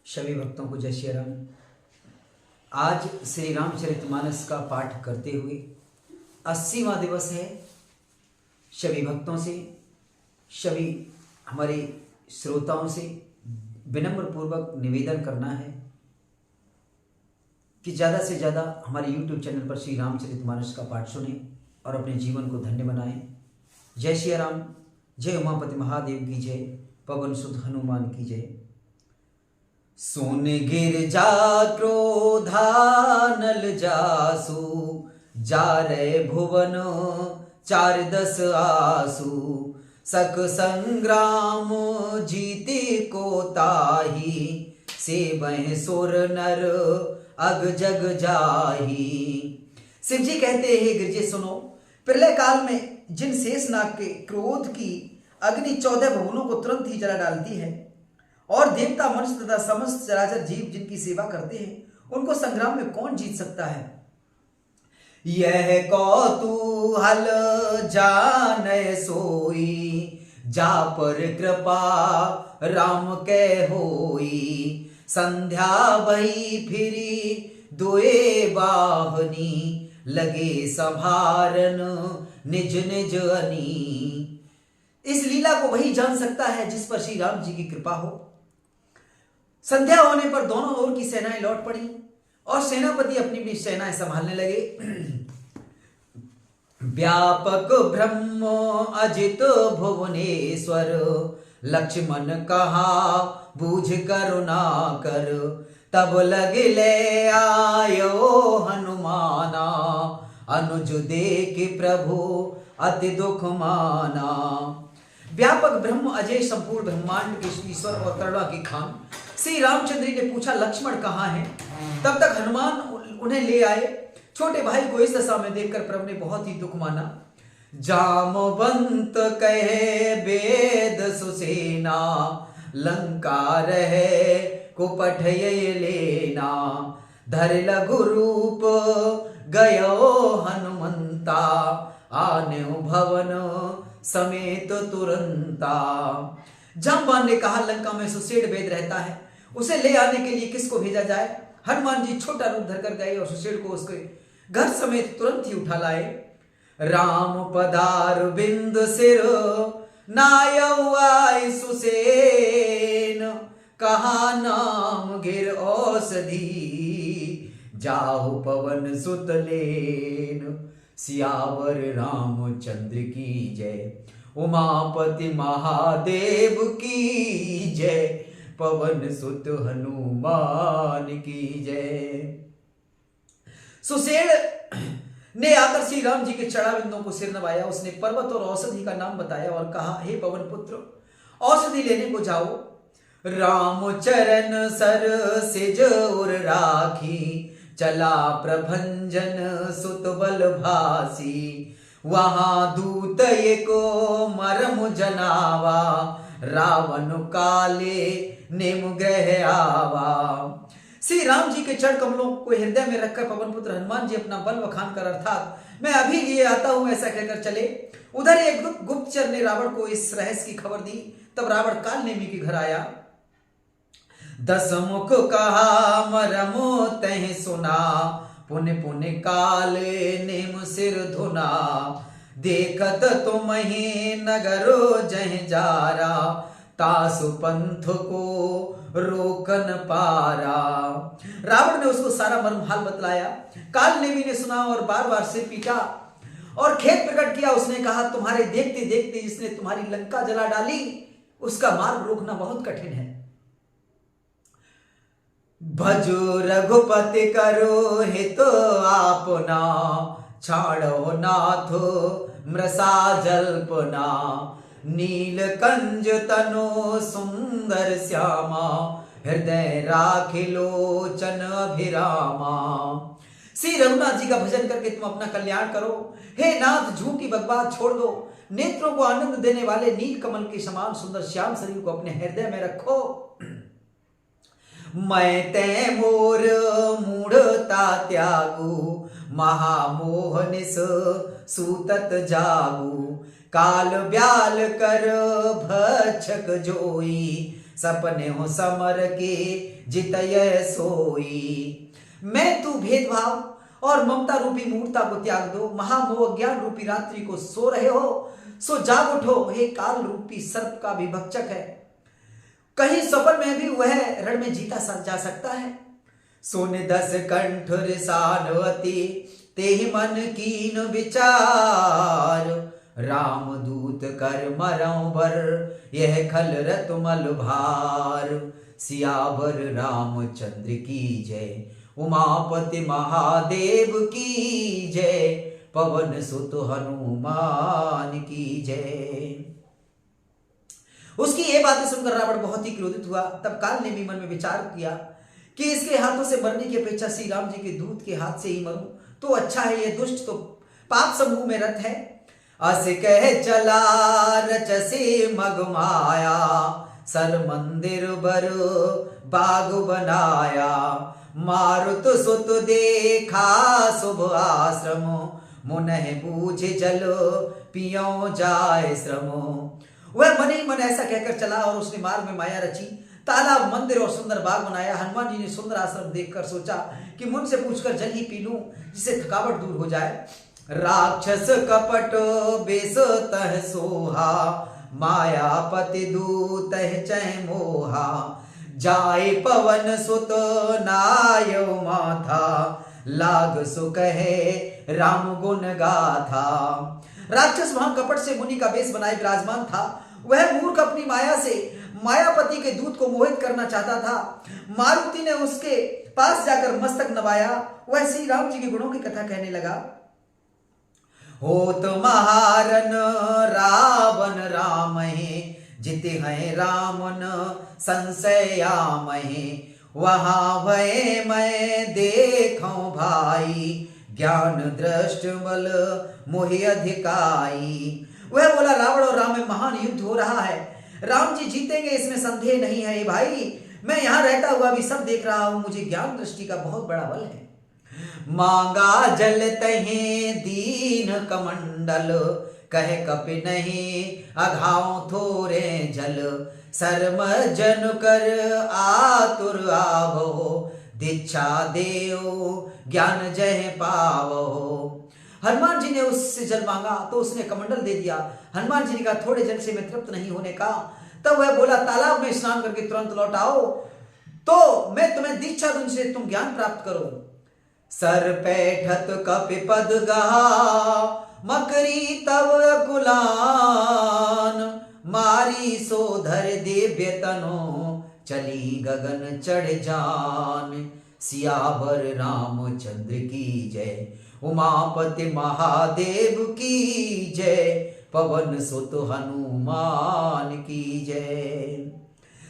सभी भक्तों को जय श्री राम। आज श्री रामचरितमानस का पाठ करते हुए 80वां दिवस है। सभी भक्तों से, सभी हमारे श्रोताओं से विनम्र पूर्वक निवेदन करना है कि ज़्यादा से ज़्यादा हमारे YouTube चैनल पर श्री रामचरितमानस का पाठ सुनें और अपने जीवन को धन्य बनाएं। जय श्री राम। जय उमापति महादेव की जय। पवन सुत हनुमान की जय। सोन गिर जा क्रोधानल जासु, जा रे भुवन 4-10 आसु। सक संग्राम जीते को ताही, से बह सुर नर अग जग जाही। शिव जी कहते हैं, गिरजे सुनो, प्रलय काल में जिन शेषनाग के क्रोध की अग्नि 14 भुवनों को तुरंत ही जला डालती है और देवता मनुष्य तथा समस्त चराचर जीव जिनकी सेवा करते हैं, उनको संग्राम में कौन जीत सकता है। यह कौतूहल जाने सोई, जा पर कृपा राम के होई। संध्या भई फिरी दुए बाहनी, लगे संभारन निज निज अनी। इस लीला को वही जान सकता है जिस पर श्री राम जी की कृपा हो। संध्या होने पर दोनों ओर की सेनाएं लौट पड़ी और सेनापति अपनी अपनी सेनाएं संभालने लगे। व्यापक ब्रह्म अजित भुवनेश्वर, लक्ष्मण कहा बूझ करुणा कर। तब लगिले आयो हनुमाना, अनुज देख प्रभु अति दुख माना। व्यापक ब्रह्म अजय संपूर्ण ब्रह्मांड के ईश्वर और करुणा की खान श्री रामचंद्र ने पूछा, लक्ष्मण कहाँ है। तब तक हनुमान उन्हें ले आए। छोटे भाई को इस दशा में देखकर प्रभु ने बहुत ही दुख माना। जामवंत कहे वेद सुसेना, लंका रहे कुपठ ये लेना। धर लघु रूप गयो हनुमंता, आने भवन समेत तुरंता। जामवान ने कहा, लंका में सुषेण वेद रहता है, उसे ले आने के लिए किसको भेजा जाए। हनुमान जी छोटा रूप धरकर गए और सुषेण को उसके घर समेत तुरंत ही उठा लाए। राम पदार बिंद सिर, नायउ आय सुसेन। कहा नाम गिर औषधि, जाहु पवन सुत लेन। सियावर रामचंद्र की जय, उमापति महादेव की जय। पवन सुत हनुमान की जय। सुषेण ने आकर श्री राम जी के चरणारविंदों को सिर नवाया। उसने पर्वत और औषधि का नाम बताया और कहा, हे पवन पुत्र, औषधि लेने को जाओ। राम चरण सर सिज उर राखी, चला प्रभंजन सुत बल भासी। वहां दूत को मरम जनावा, रावण काले नेम ग्रह आवा। श्री राम जी के चरण कमलों को हृदय में रखकर पवन पुत्र हनुमान जी अपना बल बखान कर, अर्थात मैं अभी लिए आता हूं, ऐसा कहकर चले। उधर एक गुप्तचर ने रावण को इस रहस्य की खबर दी। तब रावण काल नेमी के घर आया। 10 मुख कहा मरमो तह सुना, पुन पुन काल नेम सिर धुना। देखत तुम ही नगरो जह जारा, तासु पंथ को रोकन पारा। रावण ने उसको सारा मर्म हाल बतलाया। काल नेमी ने सुना और बार बार सिर पीटा और खेद प्रकट किया। उसने कहा, तुम्हारे देखते देखते जिसने तुम्हारी लंका जला डाली, उसका मार्ग रोकना बहुत कठिन है। भजो रघुपति करो हित आपना, छाड़ो नाथ मृषा जल्पना। नीलकंज तनो सुंदर श्यामा, हृदय राखि लोचन अभिरामा। श्री रघुनाथ जी का भजन करके तुम अपना कल्याण करो। हे नाथ, झूठी बकवास छोड़ दो। नेत्रों को आनंद देने वाले नील कमल के समान सुंदर श्याम शरीर को अपने हृदय में रखो। मैं ते मोर मूढ़ता त्यागू, महामोह निस सूतत जागू। काल ब्याल कर भक्षक जोई, सपने हो समर के जितय सोई। मैं तू भेदभाव और ममता रूपी मूर्ता को त्याग दो, महामोह ज्ञान रूपी रात्रि को सो रहे हो, सो जाग उठो, हे काल रूपी सर्प का भी भक्षक है, कहीं सफल में भी वह रण में जीता जा सकता है। सोने 10 कंठ रिसानवती, तेहि मन कीन विचार, राम दूत कर मरौ बर, यह खल रतमल भार, सियावर रामचंद्र की जय, उमापति महादेव की जय, पवन सुत हनुमान की जय। उसकी ये बातें सुनकर रावण बहुत ही क्रोधित हुआ। तब काल ने भी मन में विचार किया कि इसके हाथों से मरने की अपेक्षा श्री राम जी के दूत के हाथ से ही मरूं तो अच्छा है, ये दुष्ट तो पाप समूह में रत है। अस कह चला रचसे मगमाया, सर मंदिर बर बाग बनाया, मारुत सुत देखा शुभ आश्रम, मुनह बूझ जल पियो जाय श्रम। वह मन ही मन ऐसा कहकर चला और उसने मार्ग में माया रची, तालाब, मंदिर और सुंदर बाग बनाया। हनुमान जी ने सुंदर आश्रम देखकर सोचा कि मुझ से पूछकर जल ही पी लूं, जिससे थकावट दूर हो जाए। राक्षस कपट बेस तह सोहा, मायापति दूत चै मोहा, जाय पवन सुत नाय माथा, लाग सुख है राम गुण गाथा। राक्षस वहां कपट से मुनि का वेश बनाए विराजमान था। वह मूर्ख अपनी माया से मायापति के दूत को मोहित करना चाहता था। मारुति ने उसके पास जाकर मस्तक नवाया। वह श्री राम जी के गुणों की कथा कहने लगा। होत महारन रावण राम जित हैं रामन संशयामहे, वहां भय मैं देखूं भाई, ज्ञान दृष्ट बल मोहि अधिकाई। वह बोला, रावण और राम में महान युद्ध हो रहा है, राम जी जीतेंगे इसमें संदेह नहीं है भाई। मैं यहां रहता हुआ भी सब देख रहा हूं, मुझे ज्ञान दृष्टि का बहुत बड़ा बल है। मांगा जल तहे दीन कमंडल, कहे कपि नहीं अघाओ थोरे जल, शर्म जन कर आतुर आवो, दीक्षा देव ज्ञान जय पावो। हनुमान जी ने उससे जल मांगा तो उसने कमंडल दे दिया। हनुमान जी ने कहा, थोड़े जल से मैं तृप्त नहीं होने का। तब वह बोला, तालाब में स्नान करके तुरंत लौट आओ तो मैं तुम्हें दीक्षा दूं, से तुम ज्ञान प्राप्त करो। सर पैठत कपि पद गहा, मकरी तव कुलान, मारी सोधर दिव्य तनो, चली गगन चढ़ जान। सियावर रामचंद्र की जय, उमापति महादेव की जय, पवन सुत हनुमान की जय।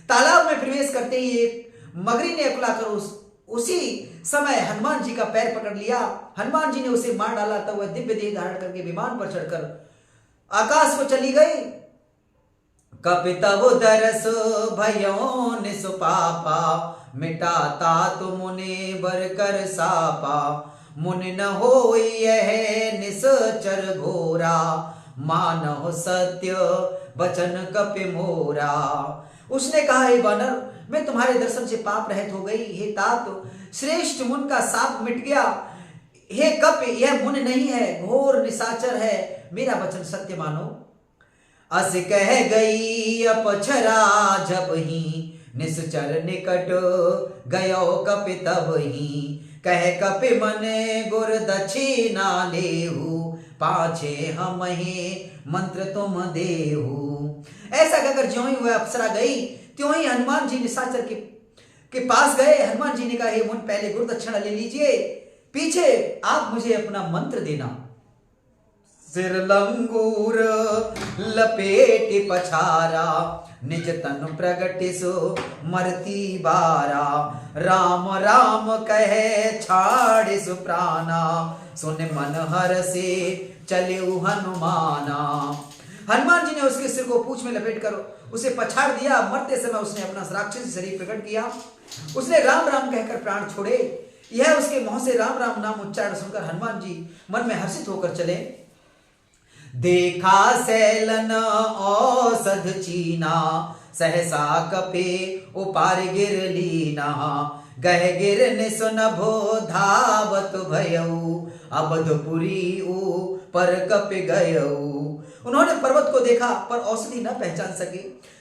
तालाब में प्रवेश करते ही एक मगरी ने अकुलाकर उसी समय हनुमान जी का पैर पकड़ लिया। हनुमान जी ने उसे मार डाला। तब वह दिव्य देह धारण करके विमान पर चढ़कर आकाश को चली गई। कपि तव दरस भयो निसुपापा, मिटाता तुम मुनि बर कर सापा, मुनि न होई यह निश्चर घोरा, मानव सत्य वचन कपि मोरा। उसने कहा, हे वानर, मैं तुम्हारे दर्शन से पाप रहित हो गई। हे तात, श्रेष्ठ मुन का साप मिट गया। हे कपि, यह मुन नहीं है, घोर निशाचर है, मेरा वचन सत्य मानो। अस कह गई अपछरा जब ही, निश्चर निकट गयो कपि तब ही, कह कपि मने गुर दक्षिणा लेहु, पाछे हम मंत्र तुम देहु। ऐसा कहकर ज्यों ही वह अप्सरा गई त्यों ही हनुमान जी निशाचर के पास गए। हनुमान जी ने कहा, हे मुन, पहले गुरु दक्षिणा ले लीजिए, पीछे आप मुझे अपना मंत्र देना। सिर लंगूर लपेटी पछारा, निज तनु प्रगटिसु मरती बारा, राम राम कहे छाड़िसु प्राणा, सुन मन हर से चले हनुमाना। हनुमान जी ने उसके सिर को पूंछ में लपेटकर उसे पछाड़ दिया। मरते समय उसने अपना राक्षसी शरीर प्रकट किया। उसने राम राम कहकर प्राण छोड़े। यह उसके मुंह से राम राम नाम उच्चारण सुनकर हनुमान जी मन में हर्षित होकर चले। देखा सैलन औषध चीना, सहसा कपे उपार गिर लीना, गह गिर निसुनभो धावत भयऊ, अबधपुरी ऊपर कप गयऊ। उन्होंने पर्वत को देखा पर औषधि न पहचान सके।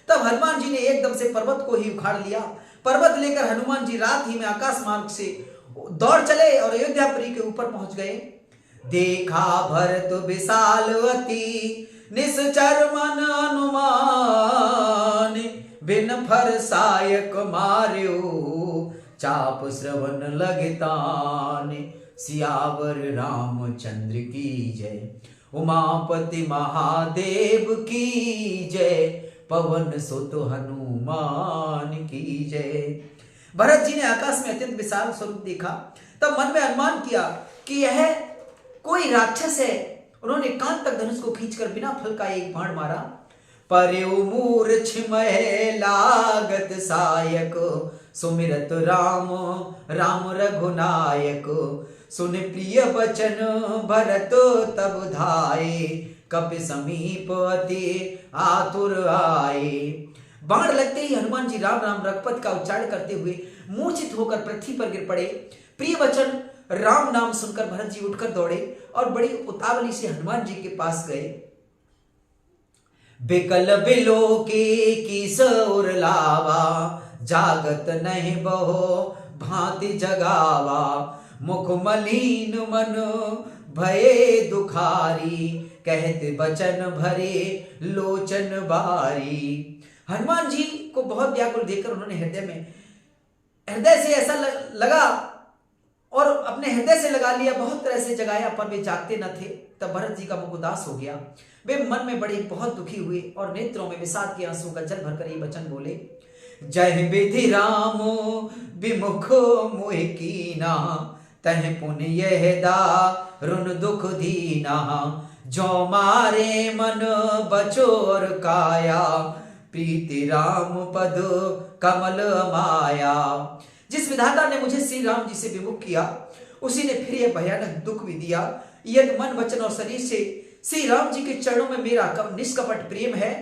तब हनुमान जी ने एकदम से पर्वत को ही उखाड़ लिया। पर्वत लेकर हनुमान जी रात ही में आकाश मार्ग से दौड़ चले और अयोध्यापुरी के ऊपर पहुंच गए। देखा भरत विशाल अति, निश्चर मन अनुमान, बिन फर सायक मार्यो, चाप श्रवण लगतान। सियावर रामचंद्र की जय, उमापति महादेव की जय, पवन सुत हनुमान की जय। भरत जी ने आकाश में अत्यंत विशाल स्वरूप देखा। तब मन में अनुमान किया कि यह कोई राक्षस है। उन्होंने कान तक धनुष को खींचकर बिना फल का एक बाण मारा। पर्यु मूर्छ मह लागत सायक, सुमिरत राम राम रघुनायक, सुन प्रिय बचन भरत तब धाये, कपि समीप अति आतुर आए। बाण लगते ही हनुमान जी राम राम रघुपत का उच्चारण करते हुए मूर्छित होकर पृथ्वी पर गिर पड़े। प्रिय वचन राम नाम सुनकर भरत जी उठकर दौड़े और बड़ी उतावली से हनुमान जी के पास गए। बिकल बिलो के किशोर लावा, जागत नहीं बहो भांति जगावा, मुख मलिन मन भये दुखारी, कहते बचन भरे लोचन बारी। हनुमान जी को बहुत व्याकुल देखकर उन्होंने हृदय से ऐसा लगा और अपने हृदय से लगा लिया, बहुत तरह से जगाया पर वे जागते न थे। तब भरत जी का मुख उदास हो गया। वे मन में बड़े बहुत दुखी हुए और नेत्रों में विषाद के आंसू का जल भरकर ये वचन बोले। जय विधि राम विमुख मोह कीना, तह पुण्य यह दारुण दुख दीना, जो मारे मन बचोर काया, प्रीति राम पद कमल माया। जिस विधाता ने मुझे श्री राम जी से विमुख किया, उसी ने फिर यह भयानक दुख भी दिया। यदि मन वचन और शरीर से श्री राम जी के चरणों में मेरा निष्कपट प्रेम है,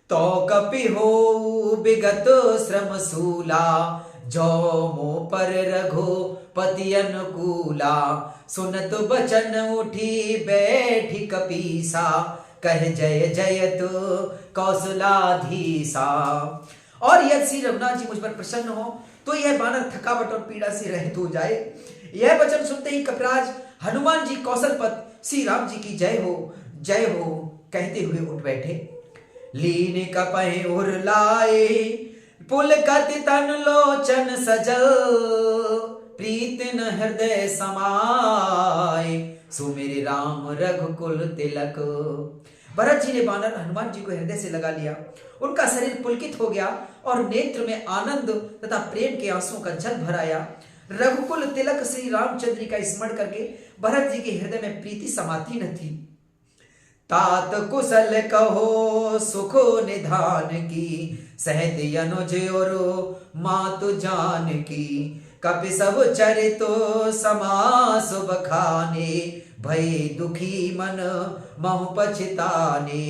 तो कपि हो विगत श्रम सूला, जो मो पर रघुपति अनुकूला, सुनत बचन उठी बैठी कपीसा, कह जय जयत कौशलाधीसा। और यदि श्री रघुनाथ जी मुझ पर प्रसन्न हो तो यह बानर थकावट और पीड़ा से रहित हो जाए। यह वचन सुनते ही कपिराज हनुमान जी कौशलपत श्री राम जी की जय हो कहते हुए उठ बैठे। लीन कपहि उर लाए, पुलकति तन लोचन सजल, प्रीत न हृदय समाए, सुमिर राम रघुकुल तिलक। भरत जी ने बानर हनुमान जी को हृदय से लगा लिया। उनका शरीर पुलकित हो गया और नेत्र में आनंद तथा प्रेम के आंसुओं का जल भर आया। रघुकुल तिलक श्री रामचंद्र का स्मरण करके भरत जी के हृदय में प्रीति समाती न थी। तात कुशल कहो सुखो निधान की, सहत अनुज और मातु जान की, कपि सब चरितो समास बखाने, भय दुखी मन महु पछताने।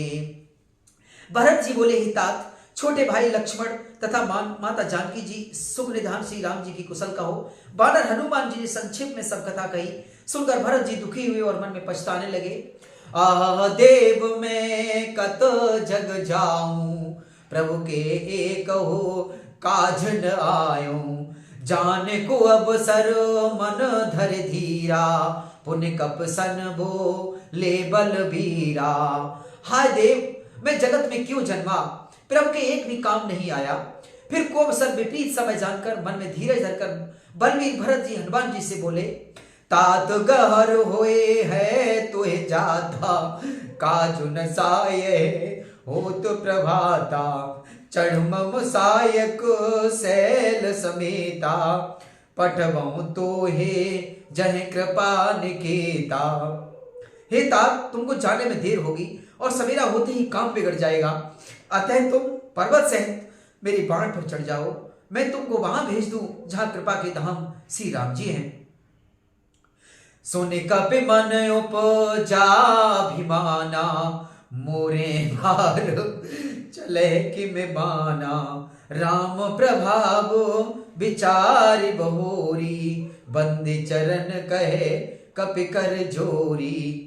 भरत जी बोले, ही तात छोटे भाई लक्ष्मण तथा माता जानकी जी सुख निधान श्री राम जी की कुशल कहो। बानर हनुमान जी ने संक्षेप में सब कथा कही। सुनकर भरत जी दुखी हुए और मन में पछताने लगे। आह देव मैं कत जग जाऊं, प्रभु के एक हो काज न आयूं, जाने को अब सर मन धर धीरा, पुण्य कप सन भो ले बल बीरा। हाय देव, मैं जगत में क्यों जन्मा, प्रभु के एक भी काम नहीं आया। फिर को अवसर विपरीत समय जानकर मन में धीरज धरकर बलवीर भरत जी हनुमान जी से बोले, तात गहर होए है तुहे जाता, काजुन साये हो तो प्रभाता, चढ़मम सायक सैल समेता, पठबहु तो हे जह कृपा निकेता। हे तात, तुमको जाने में देर होगी और सवेरा होते ही काम बिगड़ जाएगा, अतः तुम पर्वत सहित मेरी बाण पर चढ़ जाओ, मैं तुमको वहां भेज दूं जहां कृपा के धाम श्री राम जी हैं। सुन कपि मन उपजा भिमाना, मोरे भार चले कि में बाना, राम प्रभाव विचार बहोरी, बंदी चरण कहे कपि कर जोरी।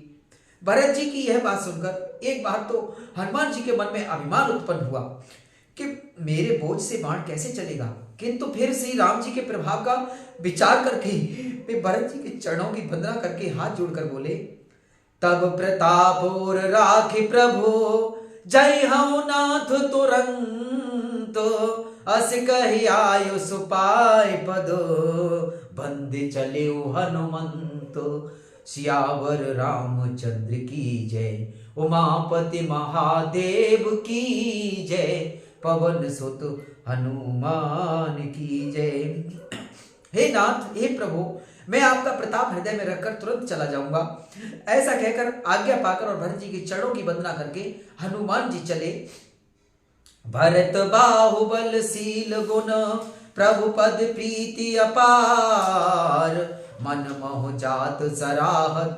भरत जी की यह बात सुनकर एक बार तो हनुमान जी के मन में अभिमान उत्पन्न हुआ कि मेरे बोझ से बाण कैसे चलेगा, किंतु फिर श्री राम जी के प्रभाव का विचार करके वे भरत जी के चरणों की वंदना करके हाथ जोड़कर बोले, तब प्रताप और राखी प्रभु, जय हऊ नाथ तुरंत, अस कही आयु सुपाय पद, बंदे चले हनुमंत। सियावर रामचंद्र की जय, उमापति महादेव की जय, पवन सुत हनुमान की जय। हे नाथ, हे प्रभु, मैं आपका प्रताप हृदय में रखकर तुरंत चला जाऊंगा। ऐसा कहकर आज्ञा पाकर और भरत जी के चरणों की वंदना करके हनुमान जी चले। भरत बाहुबल शील गुण, प्रभु पद प्रीति अपार, मन मोह जात सराहत,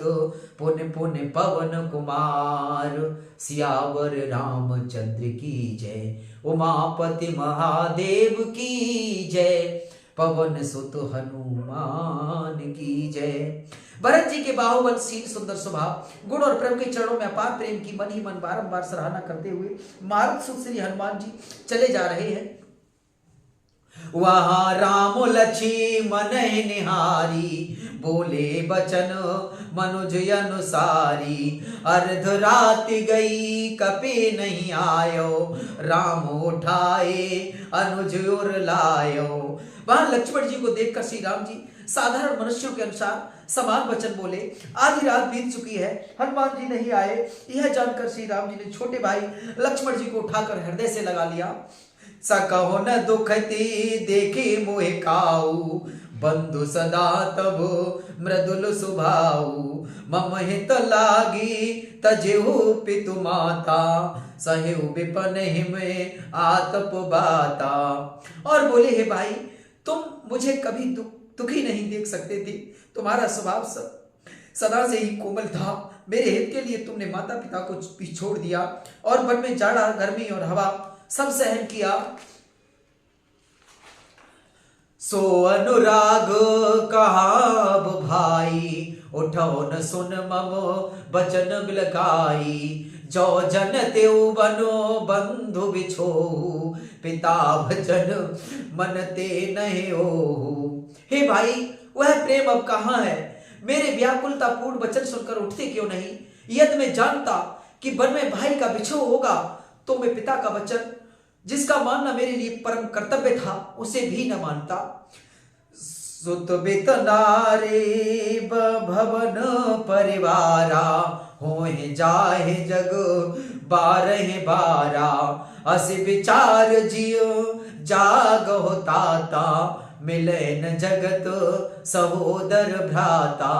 पुन पुन पवन कुमार। सियावर रामचंद्र की जय, उमापति महादेव की जय, पवन सुत हनुमान की जय। भरत जी के बाहुबल शील, सुंदर स्वभाव, गुण और प्रभु के चरणों में अपार प्रेम की मन ही मन बारंबार सराहना करते हुए मारुत सुत श्री हनुमान जी चले जा रहे हैं। वहां राम लक्ष्मण निहारी, बोले बचन मनुज अनुसारी, अर्ध रात गई कपि नहीं आयो, राम उठाए अनुज उर लायो। वहां लक्ष्मण जी को देखकर श्री राम जी साधारण मनुष्यों के अनुसार समान वचन बोले। आधी रात बीत चुकी है, हनुमान जी नहीं आए, यह जानकर श्री राम जी ने छोटे भाई लक्ष्मण जी को उठाकर हृदय से लगा लिया। सकहो न दुखती देखी मोहे काऊ, बंधु सदा तब मृदुल सुभाऊ, मम हित लागी तजेहु पितु माता, सहेहु विपन हिमे आतप बाता। और बोले, हे भाई, तुम मुझे कभी दुखी नहीं देख सकते थे, तुम्हारा स्वभाव सदा से ही कोमल था। मेरे हित के लिए तुमने माता पिता को भी छोड़ दिया और वन में जाड़ा गर्मी और हवा सब सहन किया। सो अनुराग कहाब भाई, उठो न सुन मम बचन बिलकाई, जो जन तेउ बनो बंधु बिछो, पिता भजन मन ते नहीं हो। हे भाई, वह प्रेम अब कहाँ है? मेरे व्याकुलता पूर्ण वचन सुनकर उठते क्यों नहीं? यदि मैं जानता कि वन में भाई का बिछो होगा तो मैं पिता का वचन, जिसका मानना मेरे लिए परम कर्तव्य था, उसे भी न मानता। सुत बित नारे भवन परिवारा, होए जाहे जग बारह बारा, अस विचार जियो जाग होता, मिले न जगत सहोदर भ्राता।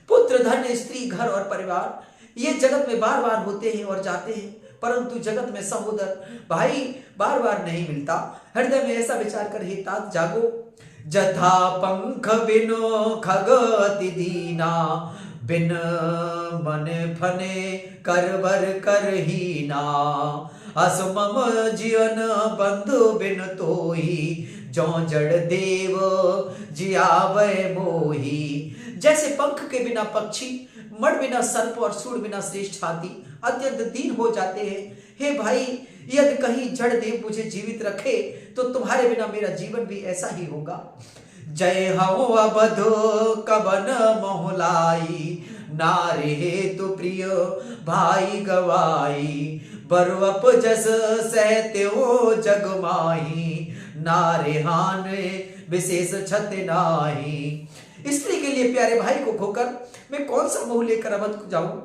पुत्र, धन, स्त्री, घर और परिवार ये जगत में बार बार होते हैं और जाते हैं, परंतु जगत में सहोदर भाई बार बार नहीं मिलता। हृदय में ऐसा विचार कर हे तात जागो। जथा पंख बिनो खगति दीना, बिन मन फने करबर करहीना, अस मम जीवन बंधु बिन तोही, जो जड़ देव जियावै मोही। जैसे पंख के बिना पक्षी, मण बिना सर्प और सूंड बिना श्रेष्ठ हाथी अत्यंत दीन हो जाते हैं। हे भाई, यदि कहीं जड़ देव मुझे जीवित रखे तो तुम्हारे बिना मेरा जीवन भी ऐसा ही होगा। जय हऊ अवध कवन मोहलाई, नारे हेतु प्रिय भाई गवाई, बरुअप जस सहते हो जग माही, नारे हान विशेष छत नाही। स्त्री के लिए प्यारे भाई को खोकर मैं कौन सा मोह लेकर अवध जाऊं?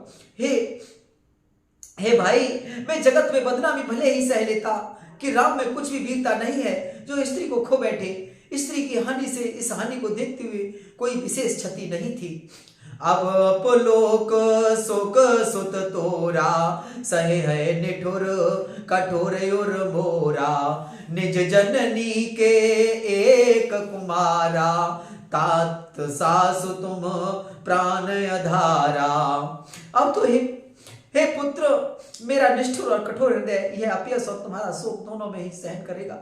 हे भाई, मैं जगत में बदनामी भले ही सह लेता कि राम में कुछ भी वीरता नहीं है जो स्त्री को खो बैठे। स्त्री की हानि से इस हानि को देखते हुए कोई विशेष क्षति नहीं थी। अब अपलोक शोक सुत तोरा, सहे है निठुर कठोर उर मोरा, निज जननी के एक कुमारा, तात सासु तुम प्राण अधारा। अब तो हे पुत्र, मेरा निष्ठुर और कठोर हृदय यह अपयस और तुम्हारा शोक दोनों में ही सहन करेगा।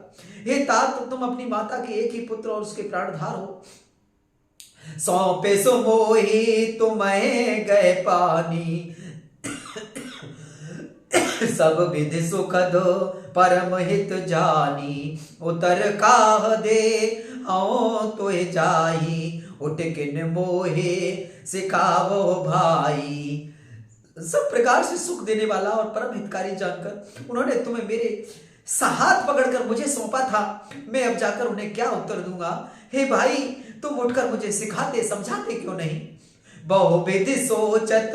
हे तात, तुम अपनी माता के एक ही पुत्र और उसके प्राणधार हो। सौंपे सुमोही तुम्हें गए पानी, सब विधि सुखद परम हित जानी। उतर काह दे आओ तो जाही, उठ किन मोहे सिखावो भाई। सब प्रकार से सुख देने वाला और परम हितकारी जानकर उन्होंने तुम्हें मेरे हाथ पकड़कर मुझे सौंपा था। मैं अब जाकर उन्हें क्या उत्तर दूंगा। हे भाई, तुम उठकर मुझे सिखाते समझाते क्यों नहीं। बहुविधि सोचत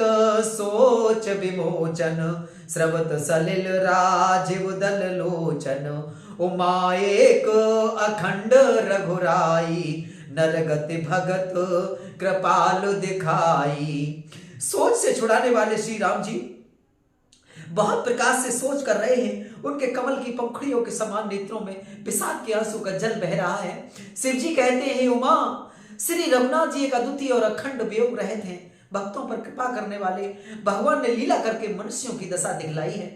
सोच विमोचन, स्रवत सलिल राजीव दल लोचन। उमा एक अखंड रघुराई, नरगति भगत कृपालु दिखाई। सोच से छुड़ाने वाले श्री राम जी बहुत प्रकाश से सोच कर रहे हैं। उनके कमल की पंखुड़ियों के समान नेत्रों में विषाद के आंसू का जल बह रहा है। शिव जी कहते हैं, उमा, श्री रघुनाथ जी एक अद्वितीय और अखंड वियोग रहित हैं। भक्तों पर कृपा करने वाले भगवान ने लीला करके मनुष्यों की दशा दिखलाई है।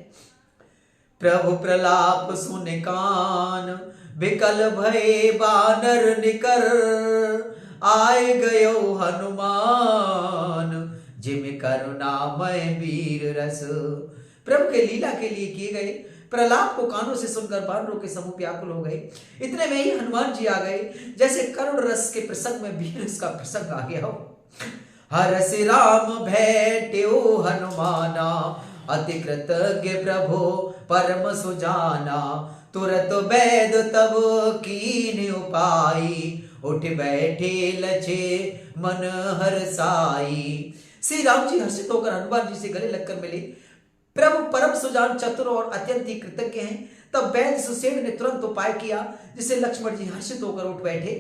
प्रभु प्रलाप सुन कान, विकल भय बानर निकर। आए गयो हनुमान, जिम करुणामय वीर रस। प्रभु के लीला के लिए किए गए प्रलाप को कानों से सुनकर बानरों के समूह व्याकुल हो गए। इतने में ही हनुमान जी आ गए, जैसे करुण रस के प्रसंग में वीर रस का प्रसंग आ गया हो। हरस राम भेट्यो हनुमाना, अति कृतज्ञ प्रभु परम सुजाना। तुरत वैद तब कीन उपाई, उठ बैठे लछे मन हरसाई। श्री राम जी हर्षित होकर हनुमान जी से गले लगकर मिले। प्रभु परम सुजान, चतुर और अत्यंत ही कृतज्ञ हैं। तब वैद्य सुसेन ने तुरंत उपाय किया, जिसे लक्ष्मण जी हर्षित होकर उठ बैठे।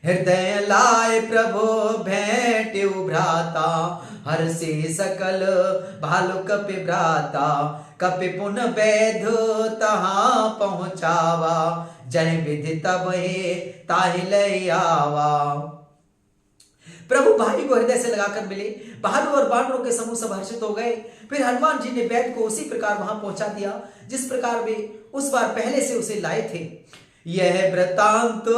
हृदय लाए प्रभु भेंट्यो भ्राता, हर्षे सकल भालु कपि भ्राता। कपि पुन वैद्य तहां पहुंचावा, जय विधि तब हे ताहि लय आवा। प्रभु भाई को हृदय से लगाकर मिले। भालू और बानरों के समूह सब हर्षित हो गए। फिर हनुमान जी ने वैद्य को उसी प्रकार वहां पहुंचा दिया जिस प्रकार वे उस बार पहले से उसे लाए थे। यह वृतांत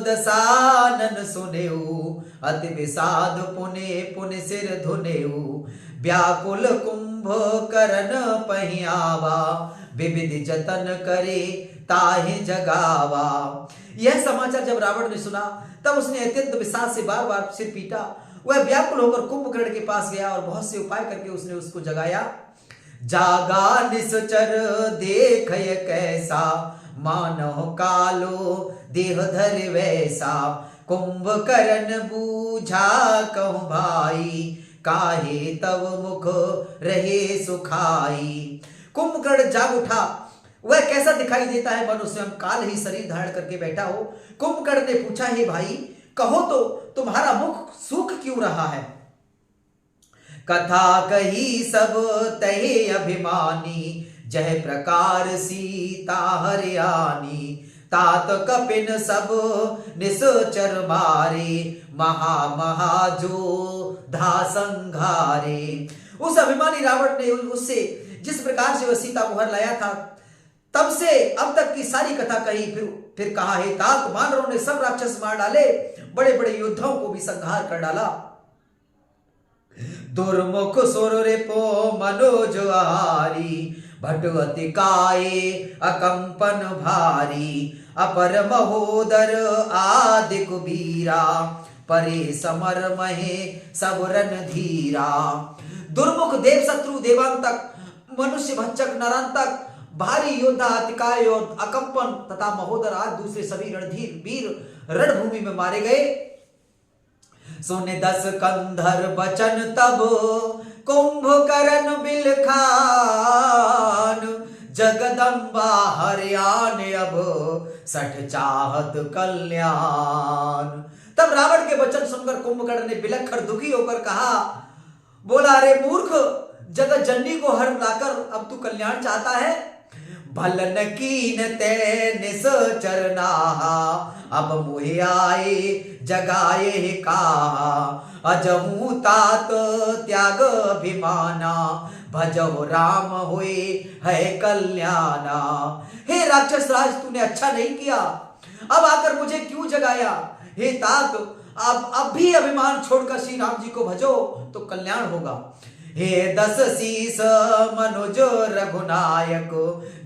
दसानन सुनेऊ, अति विषाद पुने पुन सिर धुनेऊ। व्याकुल कुंभ करन पहियावा, विविध जतन करे ताहि जगावा। यह समाचार जब रावण ने सुना तब उसने अत्यंत विषाद से बार बार सिर पीटा। वह व्याकुल होकर कुंभकर्ण के पास गया और बहुत से उपाय करके उसने उसको जगाया। जागा निश्चर देख कैसा, मानव कालो देह धर वैसा। कुंभकर्ण बूझा कहूं भाई, काहे तव मुख रहे सुखाई। कुंभकर्ण जाग उठा। वह कैसा दिखाई देता है, मानो स्वयं काल ही शरीर धारण करके बैठा हो। कुंभकर्ण ने पूछा, हे भाई, कहो तो तुम्हारा मुख सूख क्यों रहा है। कथा कही सब तहे अभिमानी, जय प्रकार सीता हरियाणी। तात कपिन सब निश्चर मारे, महा महा जो धा संघारे। उस अभिमानी रावण ने उससे जिस प्रकार से वह सीता को हर लाया था, तब से अब तक की सारी कथा कही। फिर कहा, हे तात, वानरों ने सब राक्षस मार डाले, बड़े बड़े योद्धाओं को भी संहार कर डाला। दुर्मुख सुर रिपो मनोज आहारी, भटवति काये अकंपन भारी। अपर महोदर आदि कुबीरा, परे समर महे सब रणधीरा। दुर्मुख देव शत्रु देवांतक, मनुष्य भक्षक नरांतक, भारी योद्धा अतिकाय और अकंपन तथा महोदर आदि दूसरे सभी रणधीर वीर रणभूमि में मारे गए। सुने 10 कंधर बचन तब, कुंभकर्ण बिलखान। जगदम्बा हरियाण अब, सठ चाहत कल्याण। तब रावण के वचन सुनकर कुंभकर्ण ने बिलख कर दुखी होकर कहा, बोला, अरे मूर्ख, जगत जननी को हर लाकर अब तू कल्याण चाहता है। भलन कीन ते निस चरनाहा, अब मुहे आए जगाए कहा, अजहू तात त्याग अभिमाना, भजो राम हुए है कल्याणा। हे राक्षस राज, तूने अच्छा नहीं किया, अब आकर मुझे क्यों जगाया। हे तात, अब भी अभिमान छोड़कर श्री राम जी को भजो तो कल्याण होगा। हे दस शीस मनुज रघुनायक,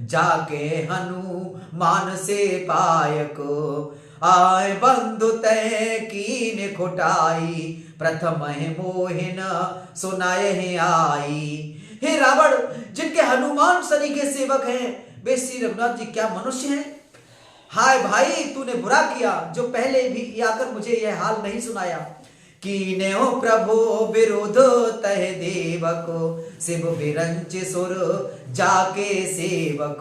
जाके हनुमान से पायक, आय बंधु तय कीन खुटाई, प्रथम मोहिन सुनाए आई। हे रावण, जिनके हनुमान सनी के सेवक हैं, वे श्री रघुनाथ जी क्या मनुष्य हैं। हाय भाई, तूने बुरा किया जो पहले भी आकर मुझे यह हाल नहीं सुनाया। कीने हो प्रभु विरोध तह देवक, शिव विरंच सुर जाके सेवक,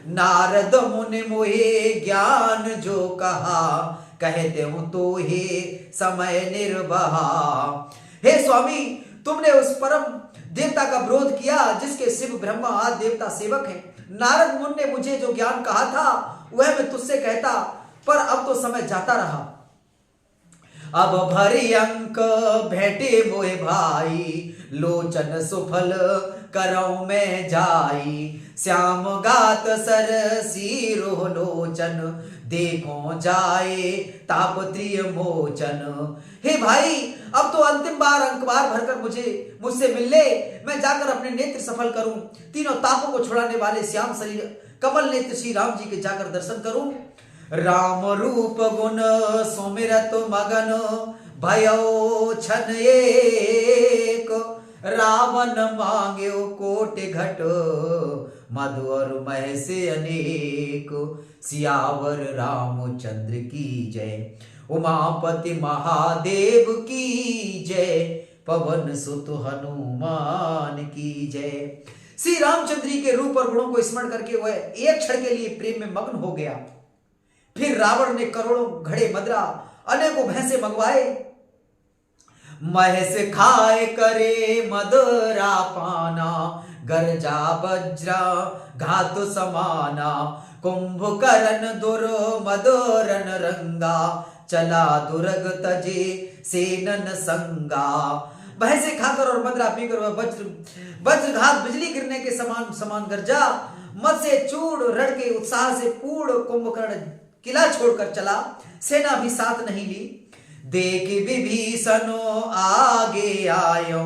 नारद मुनि मोहे ज्ञान जो कहा, कहते हूं तो हे समय निर्वहा। हे स्वामी, तुमने उस परम देवता का विरोध किया जिसके शिव ब्रह्मा आदि देवता सेवक हैं। नारद मुनि ने मुझे जो ज्ञान कहा था वह मैं तुझसे कहता, पर अब तो समय जाता रहा। अब भरी अंक भेटे मोए भाई, लोचन सुफल करौ में जाई, श्याम गात सर सीरो लोचन, देखो जाए तापत्रिय मोचन। हे भाई, अब तो अंतिम बार अंक बार भरकर मुझसे मिल ले, मैं जाकर अपने नेत्र सफल करूं, तीनों तापों को छुड़ाने वाले श्याम शरीर कमल नेत्र श्री राम जी के जाकर दर्शन करूं। राम रूप गुण सुमिरत मगन, भयो छन एक, रावण मांग्यो कोटि घट, मधुर मह से अनेक, सियावर रामचंद्र की जय, उमापति महादेव की जय, पवन सुत हनुमान की जय। श्री रामचंद्र जी के रूप और गुणों को स्मरण करके वह एक क्षण के लिए प्रेम में मग्न हो गया। फिर रावण ने करोड़ों घड़े मदरा, अनेकों भैंसे मंगवाए, महस खाए करे मदरा पाना, गर्जा वज्रा घात समाना, कुंभकर्ण दुर मदरन रंगा, चला दुर्ग तजे सेनन संगा। भैंसे खाकर और मदरा पीकर वह वज्रघात बिजली गिरने के समान गर्जा, मद से चूड़ रड़ के उत्साह से पूर्ण कुंभकर्ण किला छोड़कर चला, सेना भी साथ नहीं ली। देख विभीषणो आगे आयो,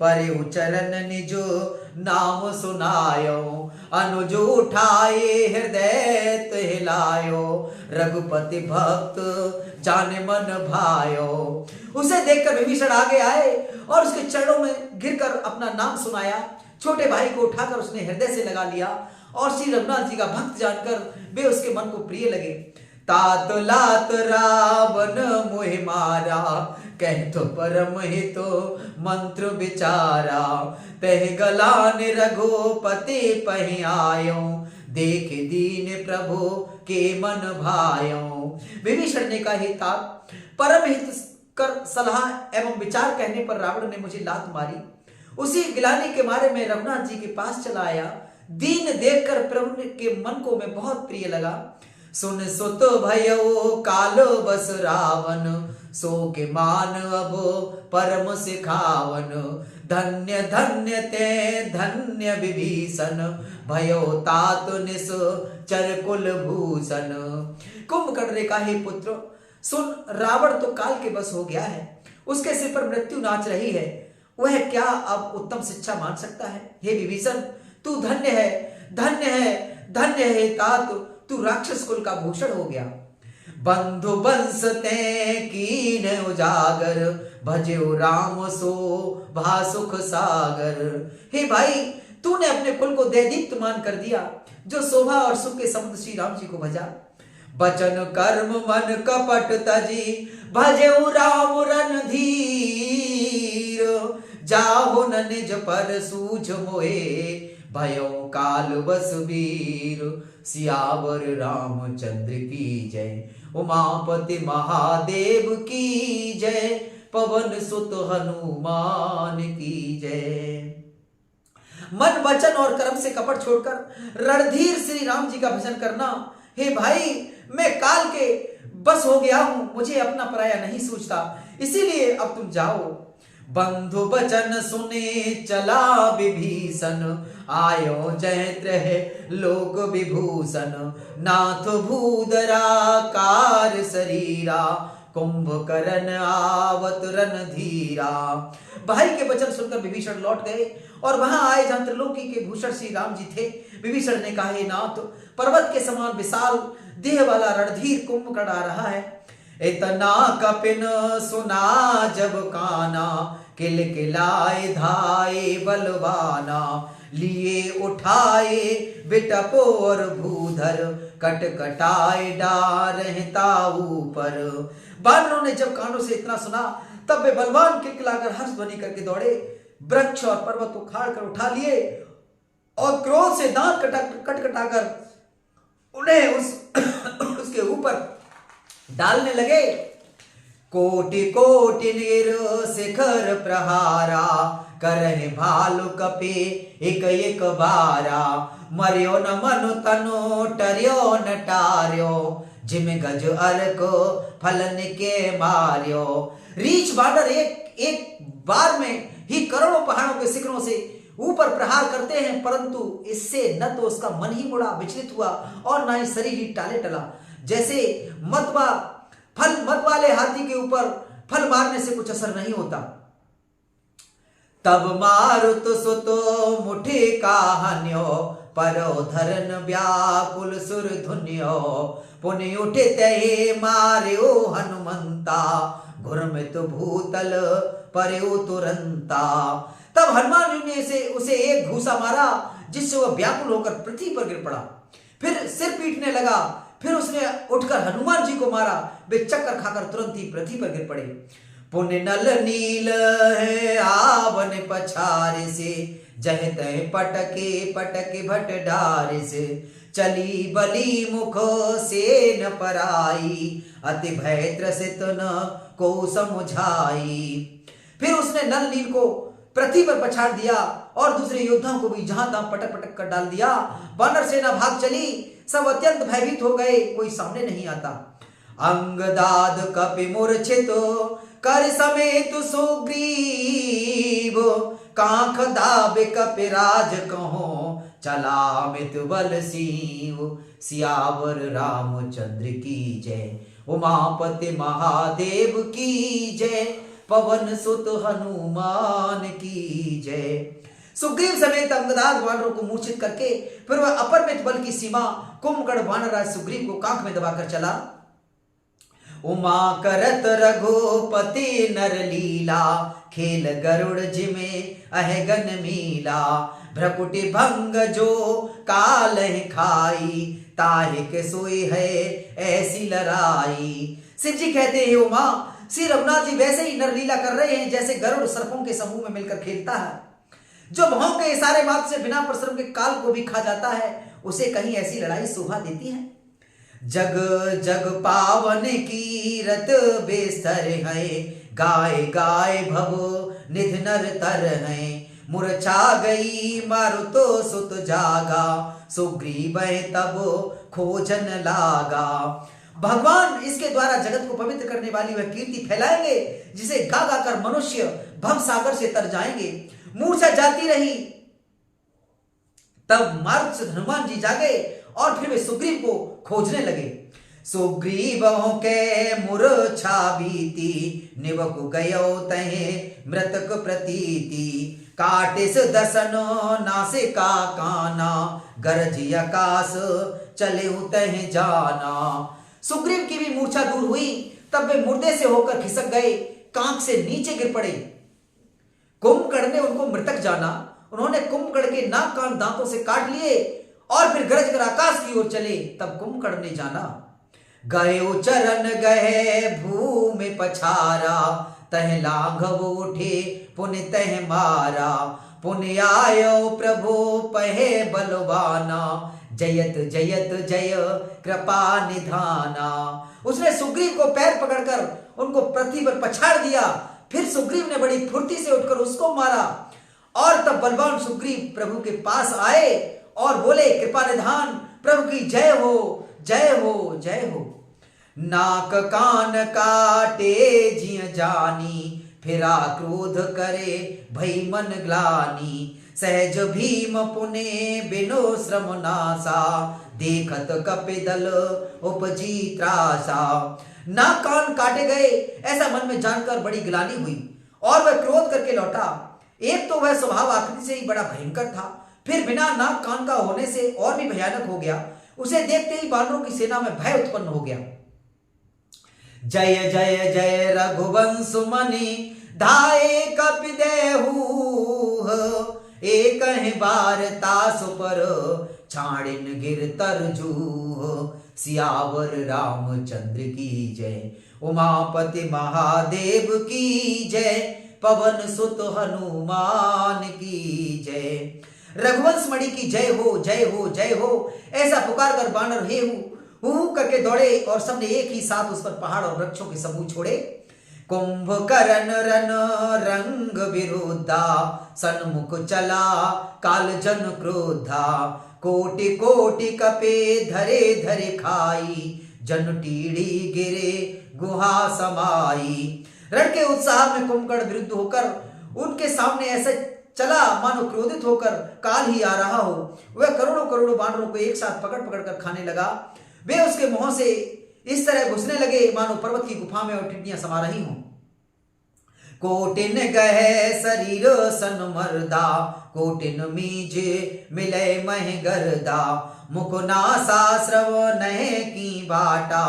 परे चरण निजो नाम सुनायो, अनुज उठाए हृदय हिलायो, रघुपति भक्त जाने मन भायो। उसे देखकर विभीषण आगे आए और उसके चरणों में गिरकर अपना नाम सुनाया। छोटे भाई को उठाकर उसने हृदय से लगा लिया और श्री रघुनाथ जी का भक्त जानकर वे उसके मन को प्रिय लगे। तात लात रावण मोहि मारा, कह तो परम हितो मंत्र विचारा, तह गलान रघुपति पहि आयो, देख दीन प्रभु के मन भायो। विभीषण ने कहा, हे तात, परम हित कर सलाह एवं विचार कहने पर रावण ने मुझे लात मारी। उसी गिलानी के मारे मैं रघुनाथ जी के पास चला आया। दीन देखकर प्रभु के मन को मैं बहुत प्रिय लगा। सुन सुत भयो काल बस रावण, सो के मान अब परम सिखावन, धन्य धन्य ते धन्य विभीषण, भयो तात निस चरकुल भूषण। कुंभकर्ण ने कहा, हे पुत्र सुन, रावण तो काल के बस हो गया है, उसके सिर पर मृत्यु नाच रही है, वह क्या अब उत्तम शिक्षा मान सकता है। हे विभीषण, तू धन्य है, धन्य है, धन्य है तात, तू राक्षस कुल का भूषण हो गया। बंधु बंस ते कीन उजागर, भजो राम सो भा सुख सागर। हे भाई, तूने अपने कुल को देदीप्तमान कर दिया, जो शोभा और सुख के समुद्र श्री राम जी को भजा। बचन कर्म मन कपट तजी, भजो राम रणधीर, जाहो न निज पर सूझ मोहे, भयो काल बस वीर। सियावर रामचंद्र की जय, उमापति महादेव की जय, पवन सुत हनुमान की जय। मन वचन और कर्म से कपट छोड़कर रणधीर श्री राम जी का भजन करना। हे भाई, मैं काल के बस हो गया हूं, मुझे अपना पराया नहीं सूझता, इसीलिए अब तुम जाओ। बंधु बचन सुने चला विभीषण, आयो जयत्र है लोक विभूषण। नाथ भूधरा कार शरीरा, कुंभकर्ण आवत रणधीरा। भाई के वचन सुनकर विभीषण लौट गए और वहां आए जहां त्रिलोकी के भूषण श्री राम जी थे। विभीषण ने कहा, हे नाथ, पर्वत के समान विशाल देह वाला रणधीर कुंभकर्ण आ रहा है। इतना कपिन सुना जब काना, किलकिलाए धाये बलवाना। लिए उठाए बिटप और भूधर, कटकटाए डारहता ऊपर। बानरों ने जब कानों से इतना सुना तब वे बलवान किलकिलाकर हर्ष ध्वनि करके दौड़े, वृक्ष और पर्वत उखाड़ कर उठा लिए और क्रोध से दांत कटकटाकर उन्हें उसके ऊपर डालने लगे। कोटि कोटि नीर शिखर प्रहारा, करहि भालु कपि एक एक बारा। मर्यो न मनु तनु टर्यो न टार्यो, जिम गज अर्क फलन के मार्यो। रीछ बानर एक बार में ही करोड़ों पहाड़ों के शिखरों से ऊपर प्रहार करते हैं, परंतु इससे न तो उसका मन ही मुड़ा विचलित हुआ और ना ही शरीर ही टाले टला। जैसे मत वाले हाथी के ऊपर फल मारने से कुछ असर नहीं होता। तब मारुत सुतो मुठि काहन्यो, परो धरन व्याकुल सुर धुन्यो। पुनि उठित ही मार्यो हनुमंता, घुरमित भूतल पर्यो तुरंता। तब हनुमान जी ने उसे एक घूसा मारा जिससे वह व्याकुल होकर पृथ्वी पर गिर पड़ा। फिर सिर पीटने लगा, फिर उसने उठकर हनुमान जी को मारा, वे चक्कर खाकर तुरंत ही पृथ्वी पर गिर पड़े। पुण्य नल नील है आवन पछारे से, जह तह पटके पटके भट डारे से। चली बली मुख से न पराई, अति भय त्रसित न को समुझाई। फिर उसने नल नील को पृथ्वी पर पछाड़ दिया और दूसरे योद्धाओं को भी जहां तहां पटक पटक कर डाल दिया। वानर सेना भाग चली, सब अत्यंत भयभीत हो गए, कोई सामने नहीं आता। अंगदाद कपि मूर्छित कर समेत सुग्रीव, कांख दाबे कपिराज कहो, चला मित बल सीव। सियावर रामचंद्र की जय, उमापति महादेव की जय, पवन सुत हनुमान की जय। सुग्रीव समेत अंगदाद वानरों को मूर्छित करके फिर वह अपरिमित बल की सीमा कुंभकर्ण वानरराज सुग्रीव को कांख में दबाकर चला। उमा करत रघुपति नर लीला, खेल गरुड़ जिमे अहगन मीला। भ्रकुटि भंग जो काल खाई, ताहे के सोई है ऐसी लड़ाई। शिव जी कहते हैं, उमा, श्री रघुनाथ जी वैसे ही नरलीला कर रहे हैं जैसे गरुड़ सर्पों के समूह में मिलकर खेलता है। जो भौं के इशारे मात्र से बिना परिश्रम के काल को भी खा जाता है, उसे कहीं ऐसी लड़ाई शोभा देती है। जग जग पावन की रत बेस्तर है, गाय गाय भव निध नर तर है। मूर्छा गई मारुतो सुत जागा, सुग्रीव तब खोजन लागा। भगवान इसके द्वारा जगत को पवित्र करने वाली वह कीर्ति फैलाएंगे जिसे गा गा कर मनुष्य भव सागर से तर जाएंगे। मूर्छा जाती रही, तब मारुत से हनुमान जी जागे और फिर वे सुग्रीव को खोजने लगे। सुग्रीव के मूर्छा बीती, निवक गयो तहे मृतक प्रतीति। काटिस दसनो नासिका काना, गरज आकाश चले तह जाना। सुग्रीव की भी मूर्छा दूर हुई, तब वे मुर्दे से होकर खिसक गए, कांख से नीचे गिर पड़े। कुंभकर्ण ने उनको मृतक जाना। उन्होंने कुंभकर्ण के नाक कान दांतों से काट लिए और फिर गरज कर आकाश की ओर चले। तब कुंभकर्ण ने जाना, गयो चरण गए भूमि पछारा, तह लाघव उठे पुनि तह मारा। पुनि आयो प्रभु पहे बलवाना, जयत जयत जय कृपा निधाना। उसने सुग्रीव को पैर पकड़कर उनको पृथ्वी पर पछाड़ दिया। फिर सुग्रीव ने बड़ी फुर्ती से उठकर उसको मारा और तब बलवान सुग्रीव प्रभु के पास आए और बोले, कृपा निधान प्रभु की जय हो, जय हो, जय हो। नाक कान काटे जिय जानी, फिरा क्रोध करे भई मन ग्लानि। सहज भीम पुने बिनो श्रम नासा, देखत कपिदल उपजी त्रासा। नाक कान काटे गए ऐसा मन में जानकर बड़ी ग्लानि हुई और वह क्रोध करके लौटा। एक तो वह स्वभाव आकृति से ही बड़ा भयंकर था, फिर बिना नाक कान का होने से और भी भयानक हो गया। उसे देखते ही वानरों की सेना में भय उत्पन्न हो गया। जय जय जय रघुवंश मणि, धाये कपिदेहु। एक बार तासु पर, छाड़िन गिर तरजू। सियावर रामचंद्र की जय, उमापति महादेव की जय, पवन सुत हनुमान की जय। रघुवंश मणि की जय हो, जय हो, जय हो, ऐसा पुकार कर बानर हे हु करके दौड़े और सबने एक ही साथ उस पर पहाड़ और वृक्षों के समूह छोड़े। कुंभकर्ण रन रंग विरुद्धा, सन्मुख चला काल जन क्रोधा। कोटि कोटि कपे धरे धरे खाई, जन टीढ़ी गिरे गुहा समाई। रण के उत्साह में कुंभकर्ण विरुद्ध होकर उनके सामने ऐसे चला मानो क्रोधित होकर काल ही आ रहा हो। वह करोड़ों करोड़ों बानरों को एक साथ पकड़ पकड़ कर खाने लगा। वे उसके मुंह से इस तरह घुसने लगे मानो पर्वत की गुफा में और टिड्डियां समा रही हों। कोटिन गहे शरीर सन मर्दा, कोटिन मीज मिले मह गर्दा। मुख नासा श्रव नहे की बाटा,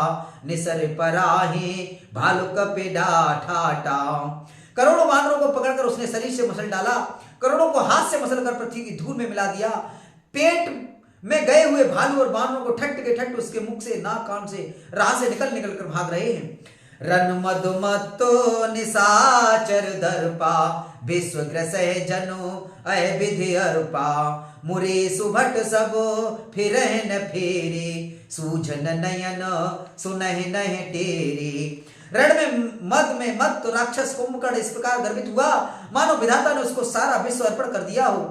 निसर पराहे भालु कपिडा ठाटा। करोड़ों बानरों को पकड़कर उसने शरीर से मसल डाला, करोड़ों को हाथ से मसल कर पृथ्वी की धूल में मिला दिया। पेट में गए हुए भालू और बानरों को ठट्ट के ठट्ट उसके मुख से, नाक कान से, राह से निकल निकल कर भाग रहे हैं। रन मधुमत्तो निशाचर दर्पा, विश्व ग्रसह जनो अय विधि अर्पा। मुरे सुभट सब फिरह न फेरे, सूझन नयन सुनह नह टेरे। रण में मत राक्षस कुंभकर्ण इस प्रकार गर्वित हुआ मानो विधाता ने उसको सारा विश्व अर्पण कर दिया हो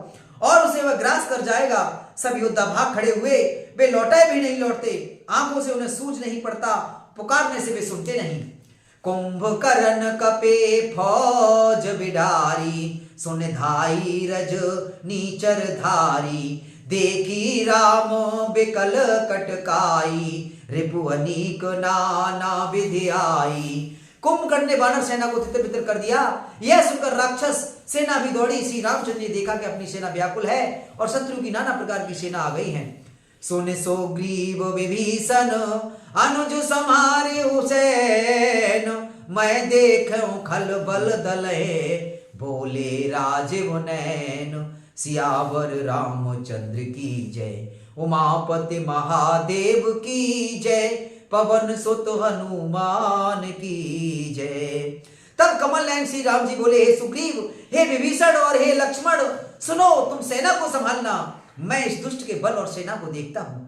और उसे वह ग्रास कर जाएगा। सब योद्धा भाग खड़े हुए, वे लौटाए भी नहीं लौटते, आंखों से उन्हें सूझ नहीं पड़ता, पुकारने से वे सुनते नहीं। कुंभकर्ण कपे फौज बिडारी, सुन धाई रज नीचर धारी। देखी राम बिकल कटकाई, रिपु अनीक नाना विधि आई। कुंभकर्ण ने वानर सेना को तितर बितर कर दिया। यह सुनकर राक्षस सेना भी दौड़ी। श्री रामचंद्र ने देखा कि अपनी सेना व्याकुल है और शत्रु की नाना प्रकार की सेना आ गई है। सुन सुग्रीव विभीषण अनुज समारे हुसैन, मैं देखूं खल बल दलहे बोले राजीव नैन। सियावर रामचंद्र की जय, उमापति महादेव की जय, पवन सुत हनुमान की जय। तब कमल नयन श्री राम जी बोले, हे सुग्रीव, हे विभीषण और हे लक्ष्मण, सुनो, तुम सेना को संभालना, मैं इस दुष्ट के बल और सेना को देखता हूं।